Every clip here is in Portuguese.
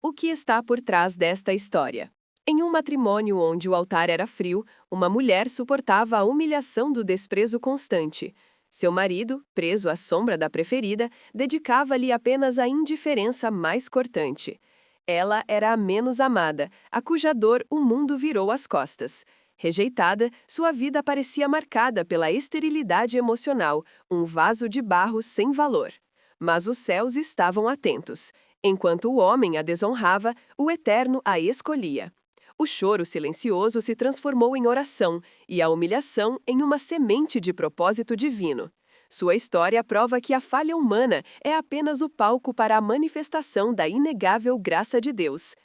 O que está por trás desta história? Em um matrimônio onde o altar era frio, uma mulher suportava a humilhação do desprezo constante. Seu marido, preso à sombra da preferida, dedicava-lhe apenas a indiferença mais cortante. Ela era a menos amada, a cuja dor o mundo virou as costas. Rejeitada, sua vida parecia marcada pela esterilidade emocional, um vaso de barro sem valor. Mas os céus estavam atentos. Enquanto o homem a desonrava, o Eterno a escolhia. O choro silencioso se transformou em oração e a humilhação em uma semente de propósito divino. Sua história prova que a falha humana é apenas o palco para a manifestação da inegável graça de Deus.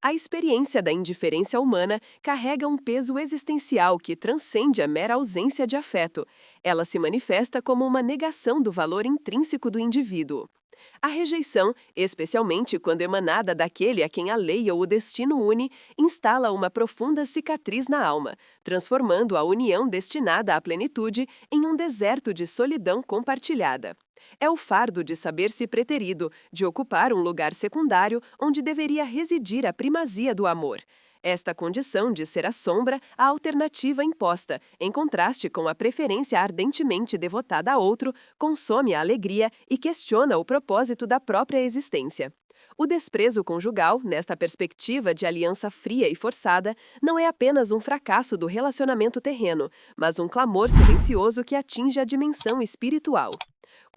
A experiência da indiferença humana carrega um peso existencial que transcende a mera ausência de afeto. Ela se manifesta como uma negação do valor intrínseco do indivíduo. A rejeição, especialmente quando emanada daquele a quem a lei ou o destino une, instala uma profunda cicatriz na alma, transformando a união destinada à plenitude em um deserto de solidão compartilhada. É o fardo de saber-se preterido, de ocupar um lugar secundário onde deveria residir a primazia do amor. Esta condição de ser a sombra, a alternativa imposta, em contraste com a preferência ardentemente devotada a outro, consome a alegria e questiona o propósito da própria existência. O desprezo conjugal, nesta perspectiva de aliança fria e forçada, não é apenas um fracasso do relacionamento terreno, mas um clamor silencioso que atinge a dimensão espiritual.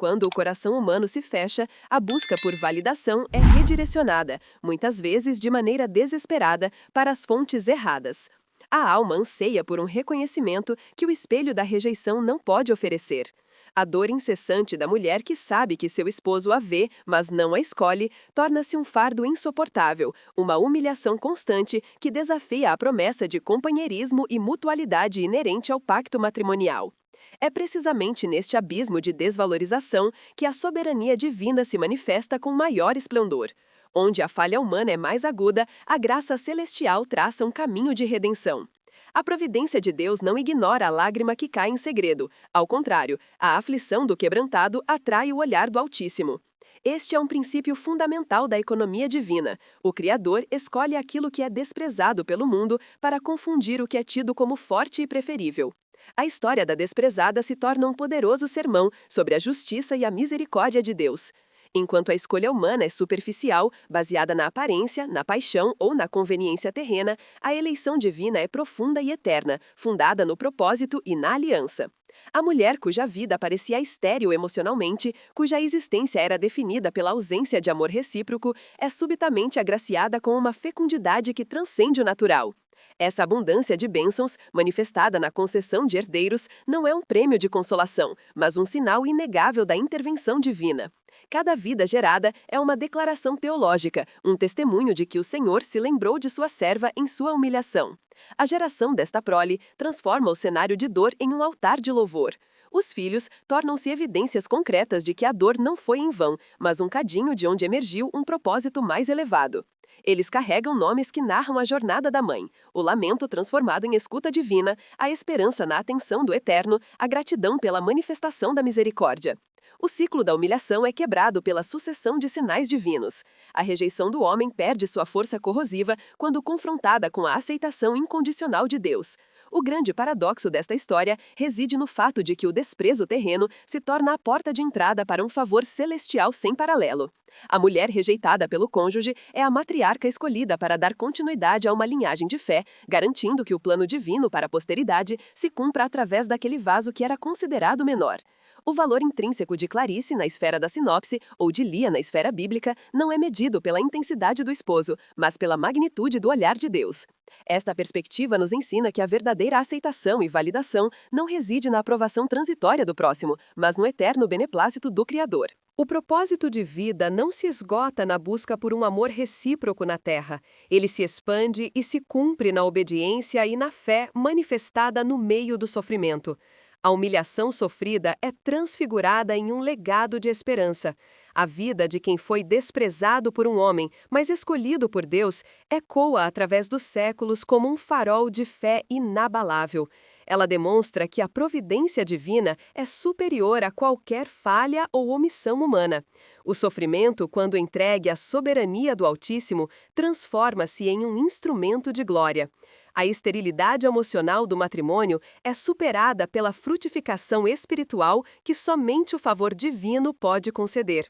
Quando o coração humano se fecha, a busca por validação é redirecionada, muitas vezes de maneira desesperada, para as fontes erradas. A alma anseia por um reconhecimento que o espelho da rejeição não pode oferecer. A dor incessante da mulher que sabe que seu esposo a vê, mas não a escolhe, torna-se um fardo insuportável, uma humilhação constante que desafia a promessa de companheirismo e mutualidade inerente ao pacto matrimonial. É precisamente neste abismo de desvalorização que a soberania divina se manifesta com maior esplendor. Onde a falha humana é mais aguda, a graça celestial traça um caminho de redenção. A providência de Deus não ignora a lágrima que cai em segredo. Ao contrário, a aflição do quebrantado atrai o olhar do Altíssimo. Este é um princípio fundamental da economia divina. O Criador escolhe aquilo que é desprezado pelo mundo para confundir o que é tido como forte e preferível. A história da desprezada se torna um poderoso sermão sobre a justiça e a misericórdia de Deus. Enquanto a escolha humana é superficial, baseada na aparência, na paixão ou na conveniência terrena, a eleição divina é profunda e eterna, fundada no propósito e na aliança. A mulher cuja vida parecia estéril emocionalmente, cuja existência era definida pela ausência de amor recíproco, é subitamente agraciada com uma fecundidade que transcende o natural. Essa abundância de bênçãos, manifestada na concessão de herdeiros, não é um prêmio de consolação, mas um sinal inegável da intervenção divina. Cada vida gerada é uma declaração teológica, um testemunho de que o Senhor se lembrou de sua serva em sua humilhação. A geração desta prole transforma o cenário de dor em um altar de louvor. Os filhos tornam-se evidências concretas de que a dor não foi em vão, mas um cadinho de onde emergiu um propósito mais elevado. Eles carregam nomes que narram a jornada da mãe, o lamento transformado em escuta divina, a esperança na atenção do Eterno, a gratidão pela manifestação da misericórdia. O ciclo da humilhação é quebrado pela sucessão de sinais divinos. A rejeição do homem perde sua força corrosiva quando confrontada com a aceitação incondicional de Deus. O grande paradoxo desta história reside no fato de que o desprezo terreno se torna a porta de entrada para um favor celestial sem paralelo. A mulher rejeitada pelo cônjuge é a matriarca escolhida para dar continuidade a uma linhagem de fé, garantindo que o plano divino para a posteridade se cumpra através daquele vaso que era considerado menor. O valor intrínseco de Clarice na esfera da sinopse ou de Lia na esfera bíblica não é medido pela intensidade do esposo, mas pela magnitude do olhar de Deus. Esta perspectiva nos ensina que a verdadeira aceitação e validação não reside na aprovação transitória do próximo, mas no eterno beneplácito do Criador. O propósito de vida não se esgota na busca por um amor recíproco na terra. Ele se expande e se cumpre na obediência e na fé manifestada no meio do sofrimento. A humilhação sofrida é transfigurada em um legado de esperança. A vida de quem foi desprezado por um homem, mas escolhido por Deus, ecoa através dos séculos como um farol de fé inabalável. Ela demonstra que a providência divina é superior a qualquer falha ou omissão humana. O sofrimento, quando entregue à soberania do Altíssimo, transforma-se em um instrumento de glória. A esterilidade emocional do matrimônio é superada pela frutificação espiritual que somente o favor divino pode conceder.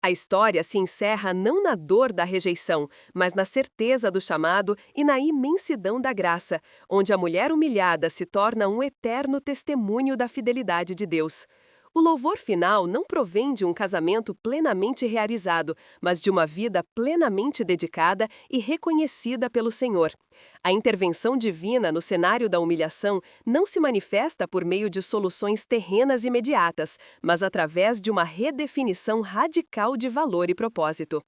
A história se encerra não na dor da rejeição, mas na certeza do chamado e na imensidão da graça, onde a mulher humilhada se torna um eterno testemunho da fidelidade de Deus. O louvor final não provém de um casamento plenamente realizado, mas de uma vida plenamente dedicada e reconhecida pelo Senhor. A intervenção divina no cenário da humilhação não se manifesta por meio de soluções terrenas imediatas, mas através de uma redefinição radical de valor e propósito.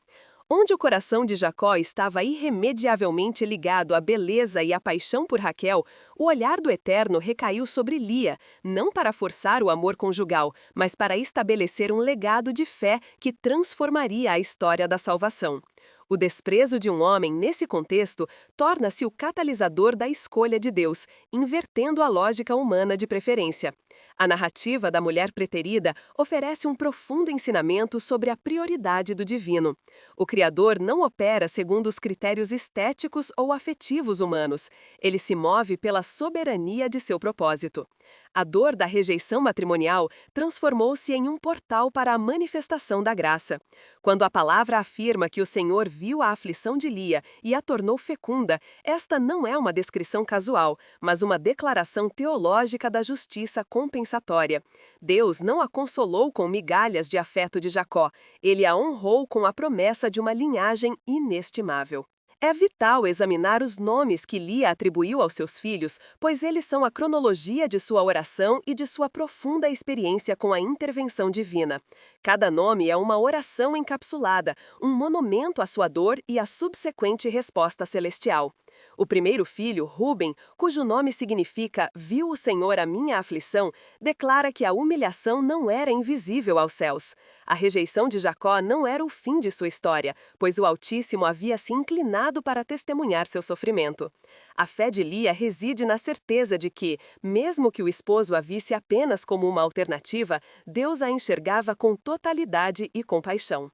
Onde o coração de Jacó estava irremediavelmente ligado à beleza e à paixão por Raquel, o olhar do Eterno recaiu sobre Lia, não para forçar o amor conjugal, mas para estabelecer um legado de fé que transformaria a história da salvação. O desprezo de um homem, nesse contexto, torna-se o catalisador da escolha de Deus, invertendo a lógica humana de preferência. A narrativa da mulher preterida oferece um profundo ensinamento sobre a prioridade do divino. O Criador não opera segundo os critérios estéticos ou afetivos humanos. Ele se move pela soberania de seu propósito. A dor da rejeição matrimonial transformou-se em um portal para a manifestação da graça. Quando a palavra afirma que o Senhor viu a aflição de Lia e a tornou fecunda, esta não é uma descrição casual, mas uma declaração teológica da justiça compensatória. Deus não a consolou com migalhas de afeto de Jacó, ele a honrou com a promessa de uma linhagem inestimável. É vital examinar os nomes que Lia atribuiu aos seus filhos, pois eles são a cronologia de sua oração e de sua profunda experiência com a intervenção divina. Cada nome é uma oração encapsulada, um monumento à sua dor e à subsequente resposta celestial. O primeiro filho, Ruben, cujo nome significa "Viu o Senhor a minha aflição", declara que a humilhação não era invisível aos céus. A rejeição de Jacó não era o fim de sua história, pois o Altíssimo havia se inclinado para testemunhar seu sofrimento. A fé de Lia reside na certeza de que, mesmo que o esposo a visse apenas como uma alternativa, Deus a enxergava com totalidade e compaixão.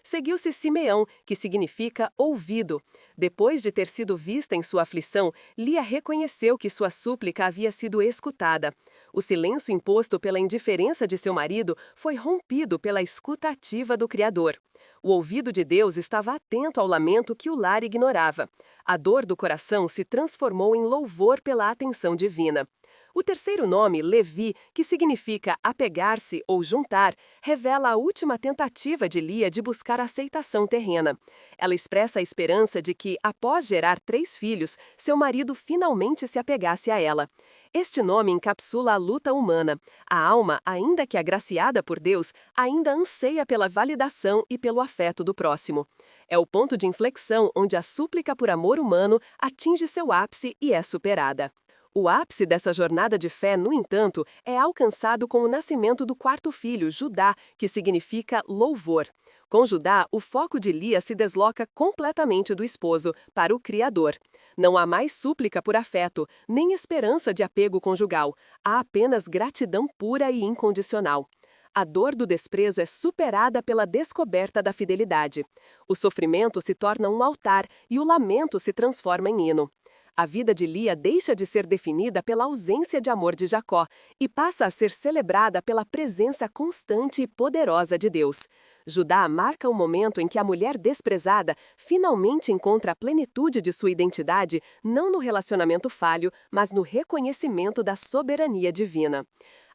Seguiu-se Simeão, que significa ouvido. Depois de ter sido vista em sua aflição, Lia reconheceu que sua súplica havia sido escutada. O silêncio imposto pela indiferença de seu marido foi rompido pela escuta ativa do Criador. O ouvido de Deus estava atento ao lamento que o lar ignorava. A dor do coração se transformou em louvor pela atenção divina. O terceiro nome, Levi, que significa apegar-se ou juntar, revela a última tentativa de Lia de buscar aceitação terrena. Ela expressa a esperança de que, após gerar 3 filhos, seu marido finalmente se apegasse a ela. Este nome encapsula a luta humana. A alma, ainda que agraciada por Deus, ainda anseia pela validação e pelo afeto do próximo. É o ponto de inflexão onde a súplica por amor humano atinge seu ápice e é superada. O ápice dessa jornada de fé, no entanto, é alcançado com o nascimento do quarto filho, Judá, que significa louvor. Com Judá, o foco de Lia se desloca completamente do esposo para o Criador. Não há mais súplica por afeto, nem esperança de apego conjugal. Há apenas gratidão pura e incondicional. A dor do desprezo é superada pela descoberta da fidelidade. O sofrimento se torna um altar e o lamento se transforma em hino. A vida de Lia deixa de ser definida pela ausência de amor de Jacó e passa a ser celebrada pela presença constante e poderosa de Deus. Judá marca o momento em que a mulher desprezada finalmente encontra a plenitude de sua identidade não no relacionamento falho, mas no reconhecimento da soberania divina.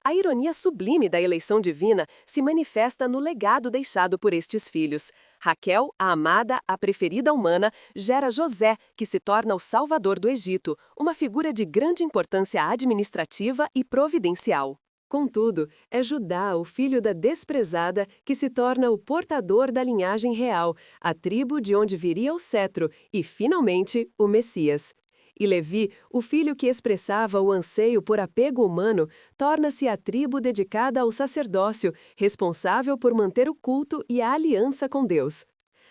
A ironia sublime da eleição divina se manifesta no legado deixado por estes filhos. Raquel, a amada, a preferida humana, gera José, que se torna o salvador do Egito, uma figura de grande importância administrativa e providencial. Contudo, é Judá, o filho da desprezada, que se torna o portador da linhagem real, a tribo de onde viria o cetro e, finalmente, o Messias. E Levi, o filho que expressava o anseio por apego humano, torna-se a tribo dedicada ao sacerdócio, responsável por manter o culto e a aliança com Deus.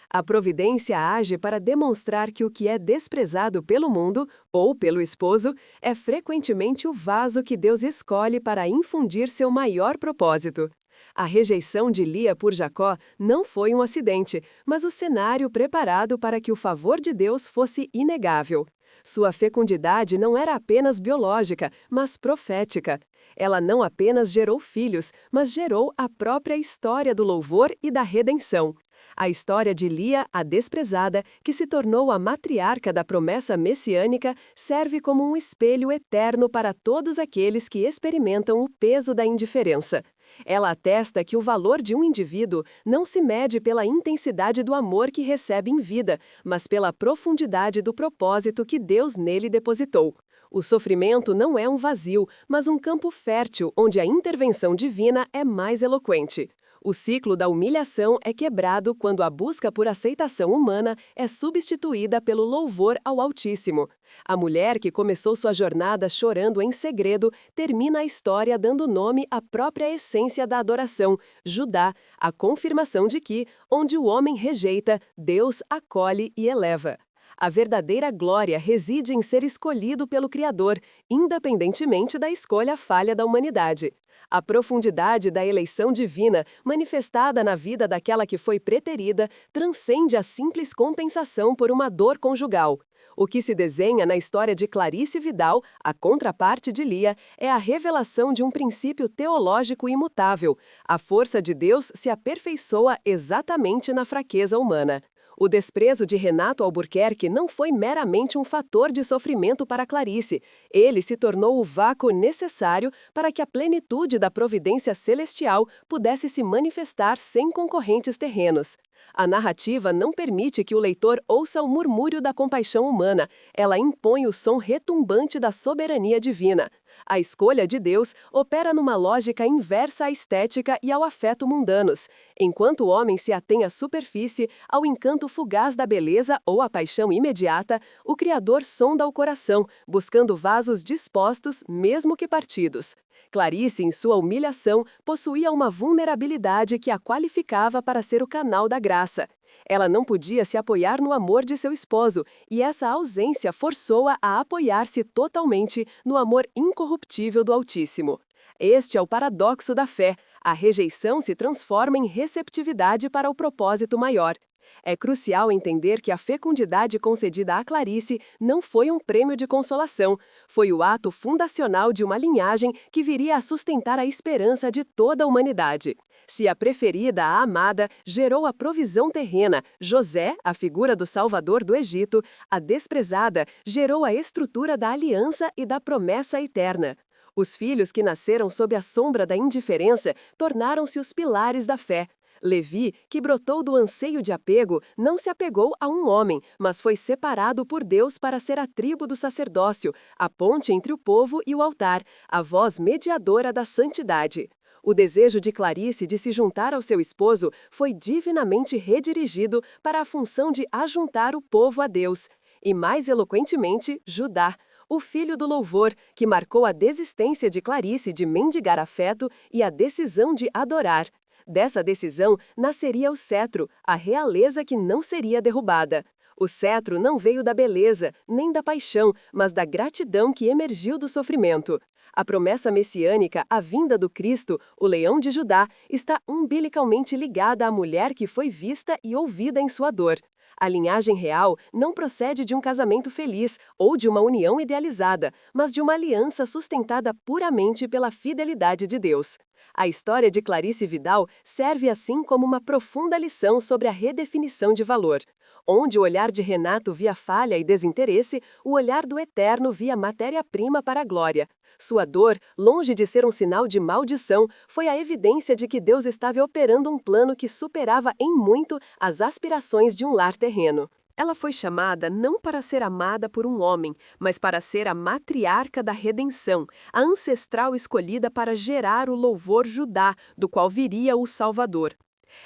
A providência age para demonstrar que o que é desprezado pelo mundo, ou pelo esposo, é frequentemente o vaso que Deus escolhe para infundir seu maior propósito. A rejeição de Lia por Jacó não foi um acidente, mas o cenário preparado para que o favor de Deus fosse inegável. Sua fecundidade não era apenas biológica, mas profética. Ela não apenas gerou filhos, mas gerou a própria história do louvor e da redenção. A história de Lia, a desprezada, que se tornou a matriarca da promessa messiânica, serve como um espelho eterno para todos aqueles que experimentam o peso da indiferença. Ela atesta que o valor de um indivíduo não se mede pela intensidade do amor que recebe em vida, mas pela profundidade do propósito que Deus nele depositou. O sofrimento não é um vazio, mas um campo fértil onde a intervenção divina é mais eloquente. O ciclo da humilhação é quebrado quando a busca por aceitação humana é substituída pelo louvor ao Altíssimo. A mulher que começou sua jornada chorando em segredo termina a história dando nome à própria essência da adoração, Judá, a confirmação de que, onde o homem rejeita, Deus acolhe e eleva. A verdadeira glória reside em ser escolhido pelo Criador, independentemente da escolha falha da humanidade. A profundidade da eleição divina, manifestada na vida daquela que foi preterida, transcende a simples compensação por uma dor conjugal. O que se desenha na história de Clarice Vidal, a contraparte de Lia, é a revelação de um princípio teológico imutável. A força de Deus se aperfeiçoa exatamente na fraqueza humana. O desprezo de Renato Albuquerque não foi meramente um fator de sofrimento para Clarice. Ele se tornou o vácuo necessário para que a plenitude da providência celestial pudesse se manifestar sem concorrentes terrenos. A narrativa não permite que o leitor ouça o murmúrio da compaixão humana, ela impõe o som retumbante da soberania divina. A escolha de Deus opera numa lógica inversa à estética e ao afeto mundanos. Enquanto o homem se atém à superfície, ao encanto fugaz da beleza ou à paixão imediata, o Criador sonda o coração, buscando vasos dispostos, mesmo que partidos. Clarice, em sua humilhação, possuía uma vulnerabilidade que a qualificava para ser o canal da graça. Ela não podia se apoiar no amor de seu esposo, e essa ausência forçou-a a apoiar-se totalmente no amor incorruptível do Altíssimo. Este é o paradoxo da fé. A rejeição se transforma em receptividade para o propósito maior. É crucial entender que a fecundidade concedida a Clarice não foi um prêmio de consolação, foi o ato fundacional de uma linhagem que viria a sustentar a esperança de toda a humanidade. Se a preferida, a amada, gerou a provisão terrena, José, a figura do Salvador do Egito, a desprezada, gerou a estrutura da aliança e da promessa eterna. Os filhos que nasceram sob a sombra da indiferença tornaram-se os pilares da fé. Levi, que brotou do anseio de apego, não se apegou a um homem, mas foi separado por Deus para ser a tribo do sacerdócio, a ponte entre o povo e o altar, a voz mediadora da santidade. O desejo de Clarice de se juntar ao seu esposo foi divinamente redirigido para a função de ajuntar o povo a Deus. E mais eloquentemente, Judá, o filho do louvor, que marcou a desistência de Clarice de mendigar afeto e a decisão de adorar. Dessa decisão nasceria o cetro, a realeza que não seria derrubada. O cetro não veio da beleza, nem da paixão, mas da gratidão que emergiu do sofrimento. A promessa messiânica, a vinda do Cristo, o leão de Judá, está umbilicalmente ligada à mulher que foi vista e ouvida em sua dor. A linhagem real não procede de um casamento feliz ou de uma união idealizada, mas de uma aliança sustentada puramente pela fidelidade de Deus. A história de Clarice Vidal serve assim como uma profunda lição sobre a redefinição de valor. Onde o olhar de Renato via falha e desinteresse, o olhar do Eterno via matéria-prima para a glória. Sua dor, longe de ser um sinal de maldição, foi a evidência de que Deus estava operando um plano que superava em muito as aspirações de um lar terreno. Ela foi chamada não para ser amada por um homem, mas para ser a matriarca da redenção, a ancestral escolhida para gerar o louvor Judá, do qual viria o Salvador.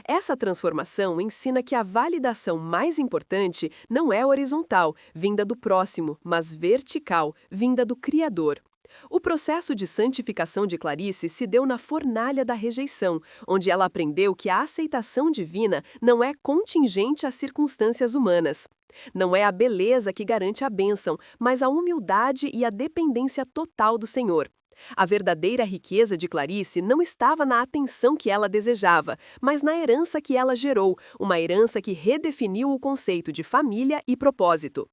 Essa transformação ensina que a validação mais importante não é horizontal, vinda do próximo, mas vertical, vinda do Criador. O processo de santificação de Clarice se deu na fornalha da rejeição, onde ela aprendeu que a aceitação divina não é contingente às circunstâncias humanas. Não é a beleza que garante a bênção, mas a humildade e a dependência total do Senhor. A verdadeira riqueza de Clarice não estava na atenção que ela desejava, mas na herança que ela gerou, uma herança que redefiniu o conceito de família e propósito.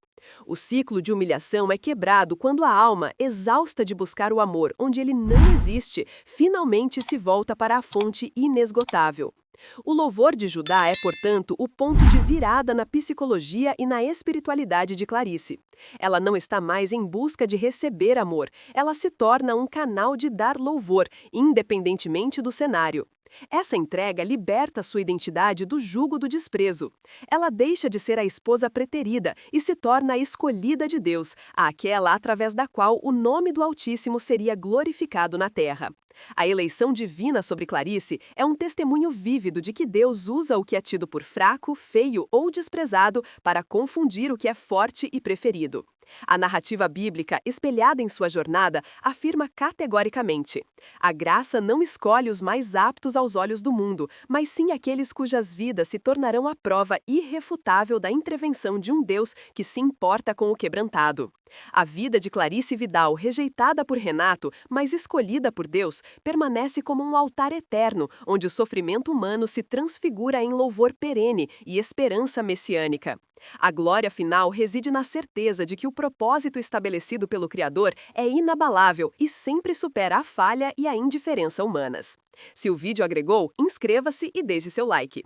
O ciclo de humilhação é quebrado quando a alma, exausta de buscar o amor onde ele não existe, finalmente se volta para a fonte inesgotável. O louvor de Judá é, portanto, o ponto de virada na psicologia e na espiritualidade de Clarice. Ela não está mais em busca de receber amor, ela se torna um canal de dar louvor, independentemente do cenário. Essa entrega liberta sua identidade do jugo do desprezo. Ela deixa de ser a esposa preterida e se torna a escolhida de Deus, aquela através da qual o nome do Altíssimo seria glorificado na terra. A eleição divina sobre Clarice é um testemunho vívido de que Deus usa o que é tido por fraco, feio ou desprezado para confundir o que é forte e preferido. A narrativa bíblica, espelhada em sua jornada, afirma categoricamente: a graça não escolhe os mais aptos aos olhos do mundo, mas sim aqueles cujas vidas se tornarão a prova irrefutável da intervenção de um Deus que se importa com o quebrantado. A vida de Clarice Vidal, rejeitada por Renato, mas escolhida por Deus, permanece como um altar eterno, onde o sofrimento humano se transfigura em louvor perene e esperança messiânica. A glória final reside na certeza de que o propósito estabelecido pelo Criador é inabalável e sempre supera a falha e a indiferença humanas. Se o vídeo agregou, inscreva-se e deixe seu like.